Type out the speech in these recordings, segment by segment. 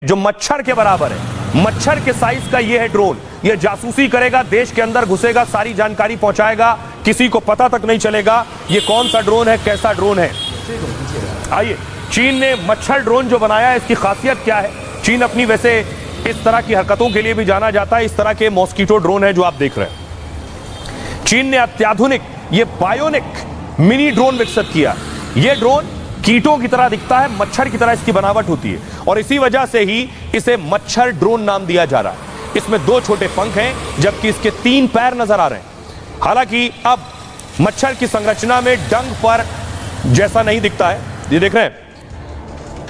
जो मच्छर के बराबर है, मच्छर के साइज का ये है ड्रोन। ये जासूसी करेगा, देश के अंदर घुसेगा, सारी जानकारी पहुंचाएगा, किसी को पता तक नहीं चलेगा ये कौन सा ड्रोन है, कैसा ड्रोन है। आइए, चीन ने मच्छर ड्रोन जो बनाया है, इसकी खासियत क्या है। चीन अपनी वैसे इस तरह की हरकतों के लिए भी जाना जाता है। इस तरह के मॉस्किटो ड्रोन है जो आप देख रहे हैं। चीन ने अत्याधुनिक ये बायोनिक मिनी ड्रोन विकसित किया। ये ड्रोन कीटों की तरह दिखता है, मच्छर की तरह इसकी बनावट होती है और इसी वजह से ही इसे मच्छर ड्रोन नाम दिया जा रहा है। इसमें 2 छोटे पंख हैं जबकि इसके 3 पैर नजर आ रहे हैं। हालांकि अब मच्छर की संरचना में डंक पर जैसा नहीं दिखता है। ये देख रहे हैं,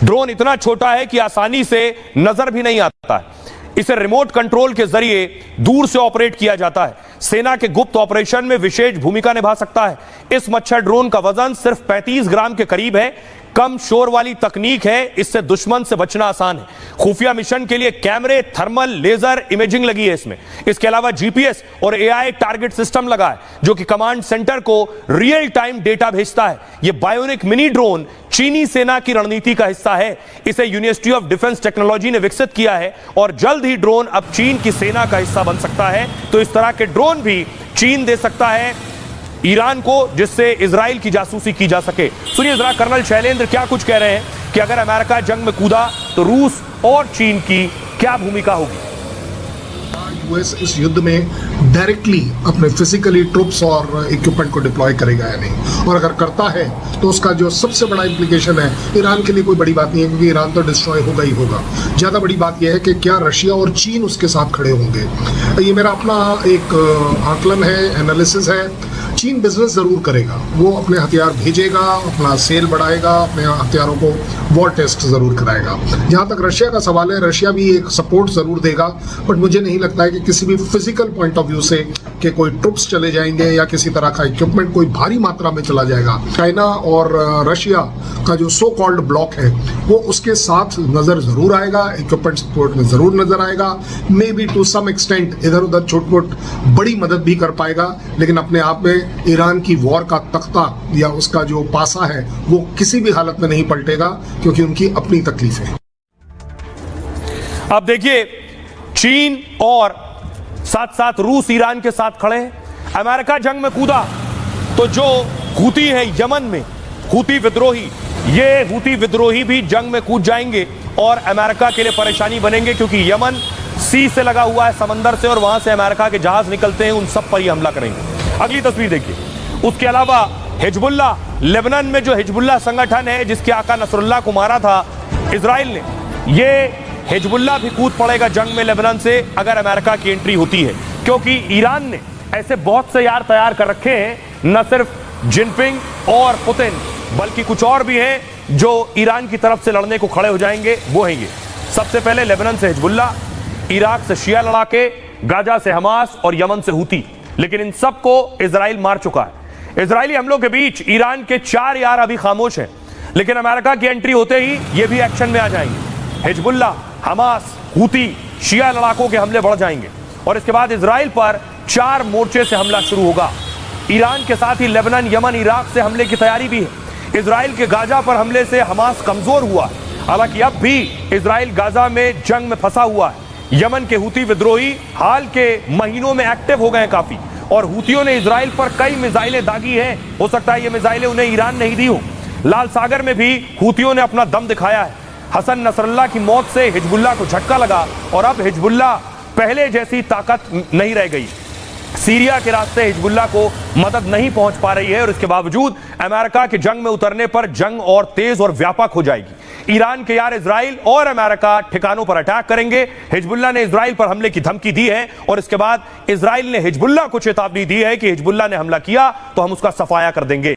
ड्रोन इतना छोटा है कि आसानी से नजर भी नहीं आता है। इसे रिमोट कंट्रोल के जरिए दूर से ऑपरेट किया जाता है। सेना के गुप्त ऑपरेशन में विशेष भूमिका निभा सकता है। इस मच्छर ड्रोन का वजन सिर्फ 35 ग्राम के करीब है। कम शोर वाली तकनीक है, इससे दुश्मन से बचना आसान है। खुफिया मिशन के लिए कैमरे, थर्मल, लेजर इमेजिंग लगी है इसमें। इसके अलावा जीपीएस और एआई टारगेट सिस्टम लगा है जो कि कमांड सेंटर को रियल टाइम डेटा भेजता है। यह बायोनिक मिनी ड्रोन चीनी सेना की रणनीति का हिस्सा है। इसे यूनिवर्सिटी ऑफ डिफेंस टेक्नोलॉजी ने विकसित किया है और जल्द ही ड्रोन अब चीन की सेना का हिस्सा बन सकता है। तो इस तरह के ड्रोन भी चीन दे सकता है ईरान को, जिससे इजराइल की जासूसी की जा सके। सुनिए जरा कर्नल शैलेंद्र क्या कुछ कह रहे हैं कि अगर अमेरिका जंग में कूदा तो रूस और चीन की क्या भूमिका होगी। यूएस इस युद्ध में डायरेक्टली अपने फिजिकली ट्रुप्स और इक्विपमेंट को डिप्लॉय करेगा या नहीं, और अगर करता है तो उसका जो सबसे बड़ा इम्प्लीकेशन है ईरान के लिए कोई बड़ी बात नहीं है, क्योंकि ईरान तो डिस्ट्रॉय होगा ही होगा। ज़्यादा बड़ी बात यह है कि क्या रशिया और चीन उसके साथ खड़े होंगे। ये मेरा अपना एक आकलन है, एनालिसिस है। चीन बिजनेस ज़रूर करेगा, वो अपने हथियार भेजेगा, अपना सेल बढ़ाएगा, अपने हथियारों को वॉर टेस्ट ज़रूर कराएगा। जहाँ तक रशिया का सवाल है, रशिया भी एक सपोर्ट ज़रूर देगा, बट मुझे नहीं लगता है कि किसी भी फिजिकल पॉइंट ऑफ व्यू से कि कोई ट्रुप्स चले जाएंगे या किसी तरह का इक्विपमेंट कोई भारी मात्रा में चला जाएगा। चाइना और रशिया का जो सो कॉल्ड ब्लॉक है वो उसके साथ नज़र ज़रूर आएगा, इक्विपमेंट सपोर्ट में ज़रूर नज़र आएगा। Maybe to some extent इधर उधर छोट मोट बड़ी मदद भी कर पाएगा, लेकिन अपने आप में ईरान की वॉर का तख्ता या उसका जो पासा है वो किसी भी हालत में नहीं पलटेगा, क्योंकि उनकी अपनी तकलीफ है। अब देखिए, चीन और साथ साथ रूस ईरान के साथ खड़े हैं। अमेरिका जंग में कूदा तो जो हूती है यमन में, हूती विद्रोही, ये हूती विद्रोही भी जंग में कूद जाएंगे और अमेरिका के लिए परेशानी बनेंगे, क्योंकि यमन सी से लगा हुआ है, समंदर से, और वहां से अमेरिका के जहाज निकलते हैं, उन सब पर ही हमला करेंगे। अगली तस्वीर देखिए। उसके अलावा हिजबुल्ला, लेबनान में जो हिजबुल्ला संगठन है जिसके आका नसरुल्लाह को मारा था इजराइल ने, ये हिजबुल्ला भी कूद पड़ेगा जंग में लेबनान से अगर अमेरिका की एंट्री होती है, क्योंकि ईरान ने ऐसे बहुत से यार तैयार कर रखे हैं, न सिर्फ जिनपिंग और पुतिन बल्कि कुछ और भी हैं जो ईरान की तरफ से लड़ने को खड़े हो जाएंगे। वो हैं ये, सबसे पहले लेबनान से हिजबुल्ला, इराक से शिया लड़ाके, गाजा से हमास और यमन से हूती। लेकिन इन सबको इजराइल मार चुका है। इजरायली हमलों के बीच ईरान के 4 यार अभी खामोश हैं, लेकिन अमेरिका की एंट्री होते ही ये भी एक्शन में आ जाएंगे। हिजबुल्ला, हमास, हूती, शिया लड़ाकों के हमले बढ़ जाएंगे और इसके बाद इजराइल पर 4 मोर्चे से हमला शुरू होगा। ईरान के साथ ही लेबनान, यमन, इराक से हमले की तैयारी भी है। इजराइल के गाजा पर हमले से हमास कमजोर हुआ, हालांकि अब भी इजराइल गाजा में जंग में फंसा हुआ है। यमन के हूती विद्रोही हाल के महीनों में एक्टिव हो गए हैं काफी, और हूतियों ने इजराइल पर कई मिसाइलें दागी हैं। हो सकता है ये मिसाइलें उन्हें ईरान नहीं दी हो। लाल सागर में भी हूतियों ने अपना दम दिखाया है। हसन नसरल्लाह की मौत से हिजबुल्लाह को झटका लगा और अब हिजबुल्लाह पहले जैसी ताकत नहीं रह गई। सीरिया के रास्ते हिजबुल्लाह को मदद नहीं पहुंच पा रही है और इसके बावजूद अमेरिका के जंग में उतरने पर जंग और तेज और व्यापक हो जाएगी। ईरान के यार इजराइल और अमेरिका ठिकानों पर अटैक करेंगे। हिजबुल्लाह ने इजराइल पर हमले की धमकी दी है और इसके बाद इजराइल ने हिजबुल्लाह को चेतावनी दी है कि हिजबुल्लाह ने हमला किया तो हम उसका सफाया कर देंगे।